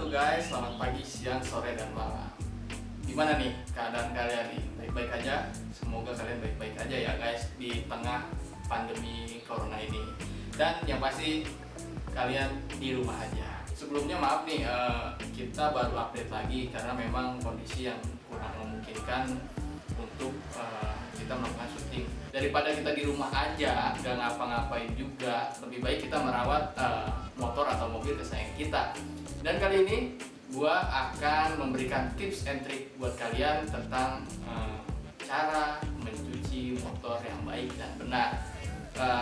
Halo guys, selamat pagi, siang, sore, dan malam. Gimana nih keadaan kalian nih? Baik-baik aja? Semoga kalian baik-baik aja ya guys di tengah pandemi corona ini. Dan yang pasti kalian di rumah aja. Sebelumnya maaf nih, kita baru update lagi karena memang kondisi yang kurang memungkinkan untuk kita melakukan syuting. Daripada kita di rumah aja gak ngapa-ngapain juga, lebih baik kita merawat motor atau mobil kesayangan kita. Dan kali ini gua akan memberikan tips and trick buat kalian tentang cara mencuci motor yang baik dan benar.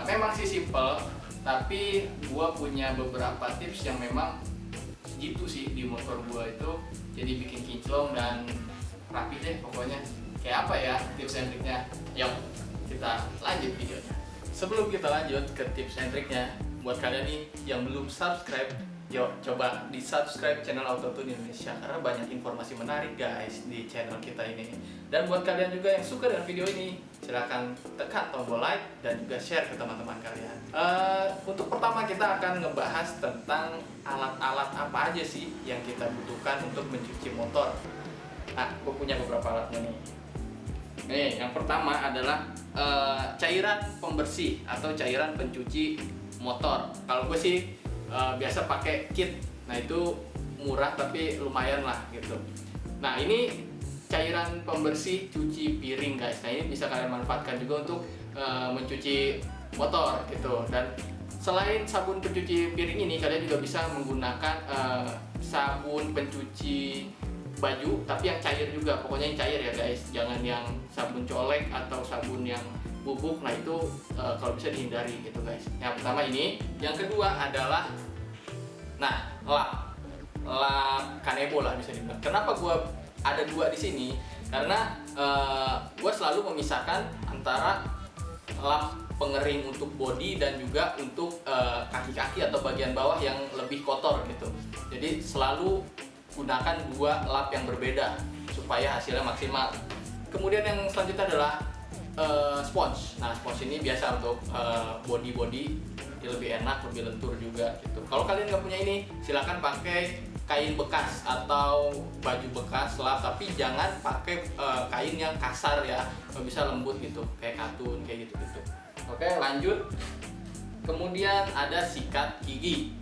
Memang sih simple, tapi gua punya beberapa tips yang memang gitu sih di motor gua itu, jadi bikin kinclong dan rapi deh pokoknya. Kayak apa ya tips and triknya? Yuk kita lanjut videonya. Sebelum kita lanjut ke tips and triknya, buat kalian nih yang belum subscribe, yuk coba di subscribe channel Autotune Indonesia karena banyak informasi menarik guys di channel kita ini. Dan buat kalian juga yang suka dengan video ini, silahkan tekan tombol like dan juga share ke teman-teman kalian. Untuk pertama kita akan ngebahas tentang alat-alat apa aja sih yang kita butuhkan untuk mencuci motor. Nah, gue punya beberapa alatnya nih. Nih, yang pertama adalah cairan pembersih atau cairan pencuci motor. Kalau gue sih biasa pakai kit. Nah, itu murah tapi lumayan lah gitu. Nah, ini cairan pembersih cuci piring guys. Nah, ini bisa kalian manfaatkan juga untuk mencuci motor gitu. Dan selain sabun pencuci piring ini, kalian juga bisa menggunakan sabun pencuci baju tapi yang cair juga, pokoknya yang cair ya guys, jangan yang sabun colek atau sabun yang bubuk. Nah itu kalau bisa dihindari gitu guys. Yang pertama ini, yang kedua adalah lap kanebo lah bisa dibilang. Kenapa gua ada dua di sini? Karena gua selalu memisahkan antara lap pengering untuk bodi dan juga untuk kaki-kaki atau bagian bawah yang lebih kotor gitu. Jadi selalu gunakan dua lap yang berbeda supaya hasilnya maksimal. Kemudian yang selanjutnya adalah sponge. Nah, sponge ini biasa untuk body dia lebih enak, lebih lentur juga gitu. Kalau kalian nggak punya ini, silahkan pakai kain bekas atau baju bekas lap, tapi jangan pakai kain yang kasar ya, nggak bisa lembut gitu, kayak katun kayak gitu. Oke, lanjut. Kemudian ada sikat gigi.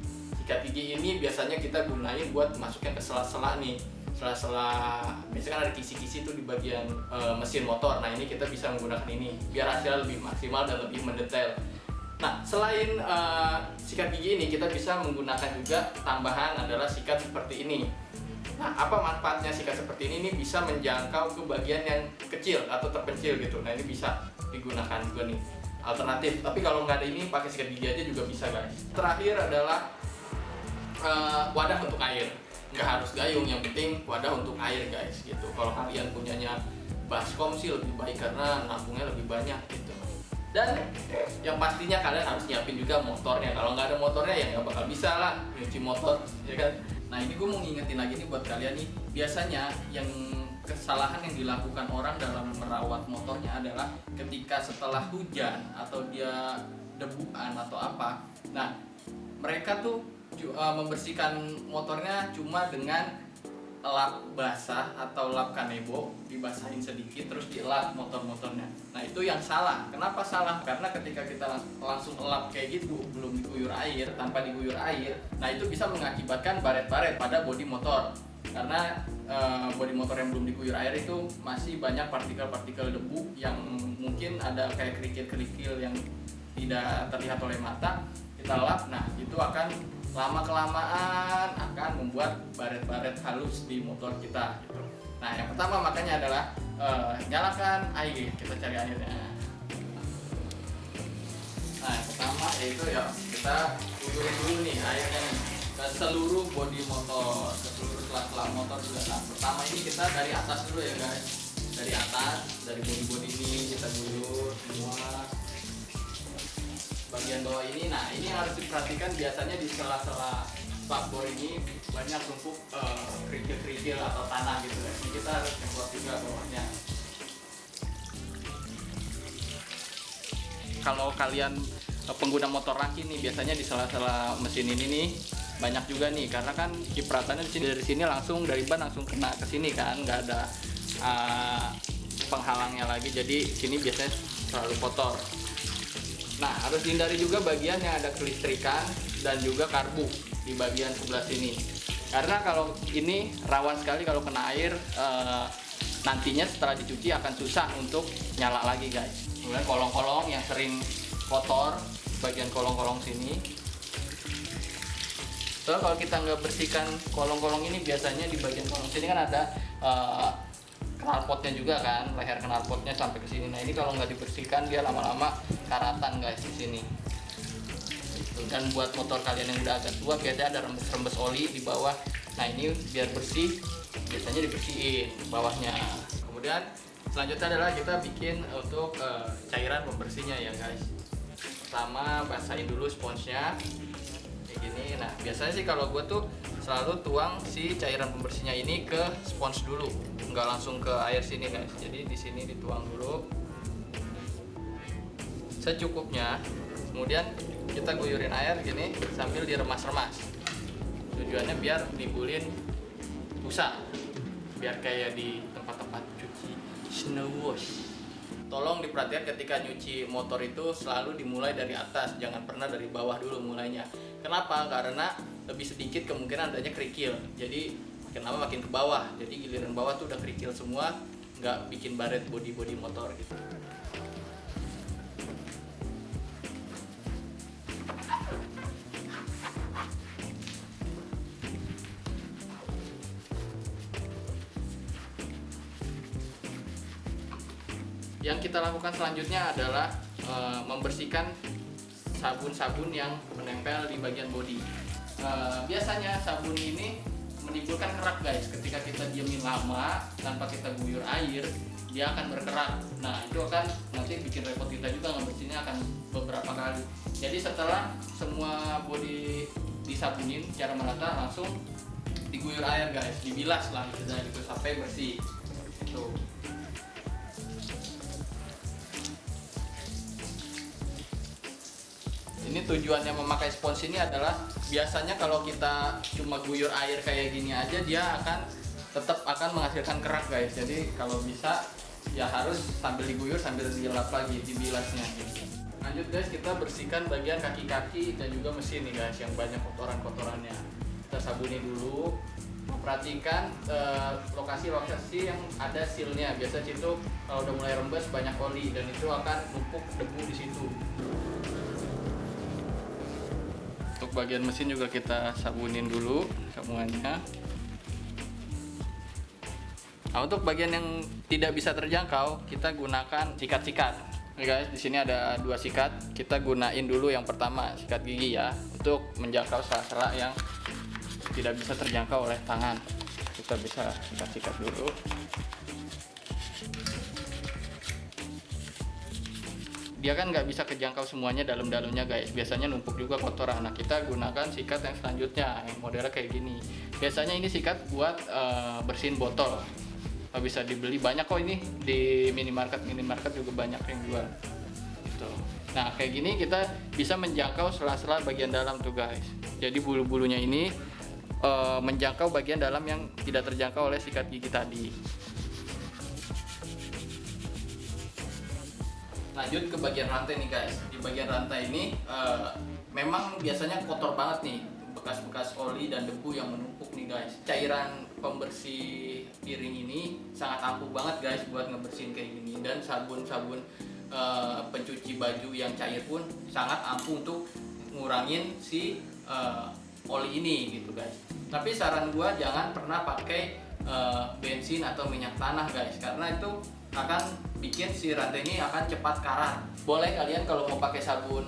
Sikat gigi ini biasanya kita gunain buat masukin ke sela-sela nih, sela-sela biasanya kan ada kisi-kisi tuh di bagian mesin motor. Nah, ini kita bisa menggunakan ini biar hasilnya lebih maksimal dan lebih mendetail. Nah, selain sikat gigi ini, kita bisa menggunakan juga tambahan adalah sikat seperti ini. Nah, apa manfaatnya sikat seperti ini? Ini bisa menjangkau ke bagian yang kecil atau terpencil gitu. Nah, ini bisa digunakan juga nih alternatif. Tapi kalau nggak ada ini, pakai sikat gigi aja juga bisa guys. Terakhir adalah wadah untuk air. Nggak harus gayung, yang penting wadah untuk air guys gitu. Kalau kalian punyanya baskom sih lebih baik karena nampungnya lebih banyak gitu. Dan yang pastinya kalian harus nyiapin juga motornya. Kalau nggak ada motornya ya nggak bakal bisa lah nyuci motor, ya kan? Nah, ini gue mau ngingetin lagi nih buat kalian nih. Biasanya yang kesalahan yang dilakukan orang dalam merawat motornya adalah ketika setelah hujan atau dia debuan atau apa. Nah, mereka tuh membersihkan motornya cuma dengan lap basah atau lap kanebo, dibasahin sedikit terus dilap motor-motornya. Nah, itu yang salah. Kenapa salah? Karena ketika kita langsung lap kayak gitu, belum diguyur air, tanpa diguyur air, nah itu bisa mengakibatkan baret-baret pada bodi motor. Karena bodi motor yang belum diguyur air itu masih banyak partikel-partikel debu yang mungkin ada kayak kerikil-kerikil yang tidak terlihat oleh mata. Kita lap, nah itu akan lama-kelamaan akan membuat baret-baret halus di motor kita gitu. Nah, yang pertama makanya adalah nyalakan air. Kita cari airnya. Nah, yang pertama yaitu ya kita udurin dulu nih airnya nih ke seluruh bodi motor, ke seluruh sela-sela motor juga. Nah, pertama ini kita dari atas dulu ya guys. Dari atas, dari bodi-bodi ini kita guyur semua. Bagian bawah ini, nah ini yang harus diperhatikan, biasanya di sela-sela spakbor ini banyak tumpuk kerikil-kerikil atau tanah gitu ya. Ini kita harus semprot juga bawahnya. Kalau kalian pengguna motor laki nih, biasanya di sela-sela mesin ini nih banyak juga nih, karena kan cipratannya di sini, dari sini langsung dari ban langsung kena ke sini kan, nggak ada penghalangnya lagi, jadi sini biasanya selalu kotor. Nah, harus dihindari juga bagian yang ada kelistrikan dan juga karbu di bagian sebelah sini, karena kalau ini rawan sekali kalau kena air, nantinya setelah dicuci akan susah untuk nyala lagi guys. Kemudian kolong-kolong yang sering kotor, bagian kolong-kolong sini. So, kalau kita nggak bersihkan kolong-kolong ini, biasanya di bagian kolong sini kan ada knalpotnya juga kan, leher knalpotnya sampai ke sini. Nah, ini kalau nggak dibersihkan dia lama-lama karatan guys di sini. Dan buat motor kalian yang udah agak tua, biasanya ada rembes-rembes oli di bawah. Nah, ini biar bersih, biasanya dibersihin bawahnya. Kemudian selanjutnya adalah kita bikin untuk cairan pembersihnya ya guys. Pertama basahin dulu sponsnya kayak gini. Nah, biasanya sih kalau gue tuh selalu tuang si cairan pembersihnya ini ke spons dulu, nggak langsung ke air sini guys. Jadi di sini dituang dulu secukupnya, kemudian kita guyurin air gini sambil diremas-remas. Tujuannya biar nimbulin busa, biar kayak di tempat-tempat cuci snow wash. Tolong diperhatikan ketika nyuci motor itu selalu dimulai dari atas, jangan pernah dari bawah dulu mulainya. Kenapa? Karena lebih sedikit kemungkinan adanya kerikil. Jadi kenapa makin ke bawah? Jadi giliran bawah tuh udah kerikil semua, nggak bikin baret bodi motor gitu. Yang kita lakukan selanjutnya adalah membersihkan sabun-sabun yang menempel di bagian bodi. Biasanya sabun ini menimbulkan kerak guys, ketika kita diemin lama tanpa kita guyur air, dia akan berkerak. Nah, itu akan nanti bikin repot kita juga, ngebersihinnya akan beberapa kali. Jadi setelah semua bodi disabunin secara merata, langsung diguyur air guys, dibilas lah gitu sampai bersih. Tuh. Ini tujuannya memakai spons ini adalah biasanya kalau kita cuma guyur air kayak gini aja, dia tetap akan menghasilkan kerak guys. Jadi kalau bisa ya harus sambil diguyur sambil dilap lagi, dibilasnya gitu. Lanjut guys, kita bersihkan bagian kaki-kaki dan juga mesin nih guys yang banyak kotoran-kotorannya. Kita sabuni dulu. Perhatikan lokasi-lokasi yang ada sealnya. Biasa situ kalau udah mulai rembes banyak oli dan itu akan numpuk debu di situ. Untuk bagian mesin juga kita sabunin dulu semuanya. Nah, untuk bagian yang tidak bisa terjangkau, kita gunakan sikat-sikat. Oke guys, di sini ada 2 sikat. Kita gunain dulu yang pertama, sikat gigi ya, untuk menjangkau sela-sela yang tidak bisa terjangkau oleh tangan. Kita bisa sikat-sikat dulu. Dia kan nggak bisa kejangkau semuanya dalam-dalamnya guys, biasanya numpuk juga kotoran. Nah, kita gunakan sikat yang selanjutnya yang modelnya kayak gini. Biasanya ini sikat buat bersihin botol. Bisa dibeli banyak kok ini di minimarket juga banyak yang jual gitu. Nah, kayak gini kita bisa menjangkau sela-sela bagian dalam tuh guys. Jadi bulu-bulunya ini menjangkau bagian dalam yang tidak terjangkau oleh sikat gigi tadi. Lanjut ke bagian rantai nih guys. Di bagian rantai ini memang biasanya kotor banget nih, bekas-bekas oli dan debu yang menumpuk nih guys. Cairan pembersih piring ini sangat ampuh banget guys buat ngebersihin kayak gini, dan sabun-sabun pencuci baju yang cair pun sangat ampuh untuk ngurangin si oli ini gitu guys. Tapi saran gua jangan pernah pakai bensin atau minyak tanah guys, karena itu akan bikin si rantai ini akan cepat karat. Boleh kalian kalau mau pakai sabun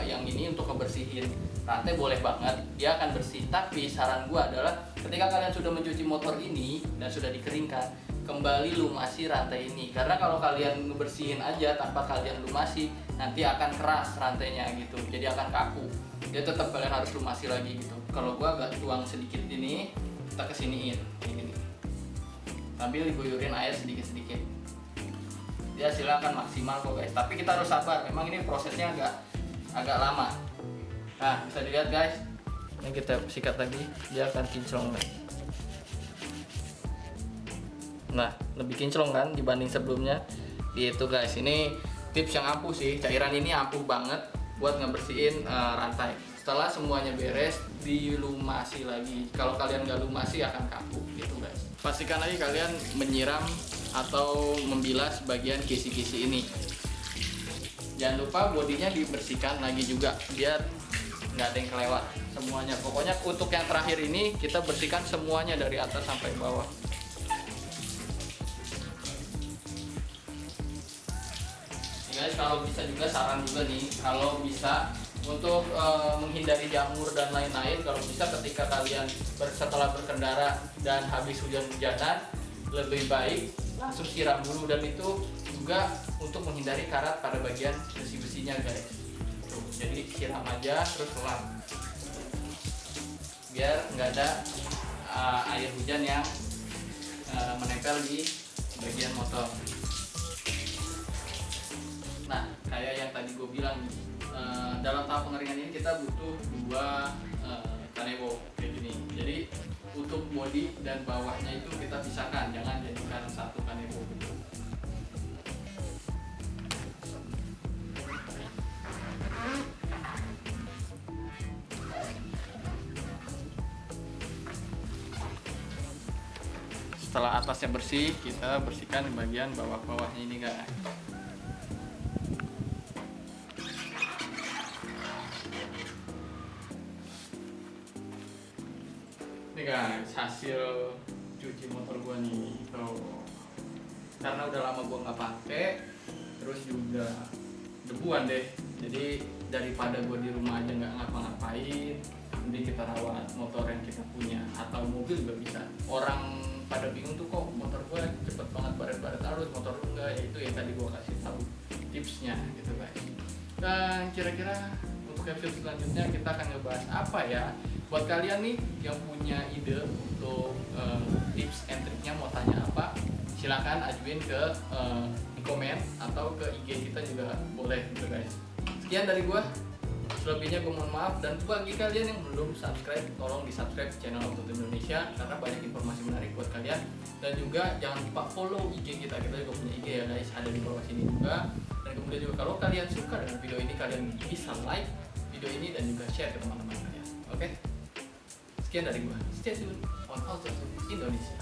yang ini untuk ngebersihin rantai, boleh banget, dia akan bersih. Tapi saran gua adalah ketika kalian sudah mencuci motor ini dan sudah dikeringkan, kembali lumasi rantai ini, karena kalau kalian ngebersihin aja tanpa kalian lumasi, nanti akan keras rantainya gitu, jadi akan kaku. Jadi tetap kalian harus lumasi lagi gitu. Kalau gua agak tuang sedikit ini, kita kesiniin ini, sambil diguyurin air sedikit-sedikit. Dia hasilnya akan maksimal kok guys, tapi kita harus sabar, memang ini prosesnya agak lama. Nah, bisa dilihat guys, Ini kita sikat lagi, dia akan kinclong lagi. Nah, lebih kinclong kan dibanding sebelumnya. Gitu guys, ini tips yang ampuh sih. Cairan ini ampuh banget buat ngebersihin rantai. Setelah semuanya beres, dilumasi lagi. Kalau kalian nggak lumasi akan kaku gitu guys. Pastikan lagi kalian menyiram atau membilas bagian kisi-kisi ini. Jangan lupa bodinya dibersihkan lagi juga biar nggak ada yang kelewat semuanya. Pokoknya untuk yang terakhir ini kita bersihkan semuanya dari atas sampai bawah. Guys, kalau bisa juga saran juga nih, kalau bisa untuk menghindari jamur dan lain-lain, kalau bisa ketika kalian setelah berkendara dan habis hujan-hujanan, lebih baik langsung siram dulu, dan itu juga untuk menghindari karat pada bagian besi-besinya guys. Tuh, jadi siram aja terus lap biar nggak ada air hujan yang menempel di bagian motor. Nah, kayak yang tadi gue bilang nih, dalam tahap pengeringan ini kita butuh 2 kanebo kayak gini. Jadi untuk bodi dan bawahnya itu kita pisahkan, jangan jadikan 1 kanebo gitu. Setelah atasnya bersih, kita bersihkan bagian bawah-bawahnya ini guys. Ini guys, hasil cuci motor gua nih. Tuh. Karena udah lama gua nggak pakai, terus juga debuan deh. Jadi daripada gua di rumah aja nggak ngapa-ngapain, mending kita rawat motor yang kita punya, atau mobil juga bisa. Orang pada bingung tuh, kok motor gue cepet banget baret-baret arus, motor lu enggak. Ya itu yang tadi gue kasih tahu tipsnya gitu guys. Dan kira-kira untuk episode selanjutnya kita akan ngebahas apa ya, buat kalian nih yang punya ide untuk tips and triknya, mau tanya apa, silakan ajuin ke di komen atau ke IG kita juga boleh gitu guys. Sekian dari gue. Selebihnya gue mohon maaf, dan bagi kalian yang belum subscribe, tolong di subscribe channel Autotune Indonesia karena banyak informasi menarik buat kalian. Dan juga jangan lupa follow IG kita juga punya IG ya guys, ada di bawah sini juga. Dan kemudian juga kalau kalian suka dengan video ini, kalian bisa like video ini dan juga share ke teman-teman kalian. Oke? Sekian dari gue, stay tune on Autotune Indonesia.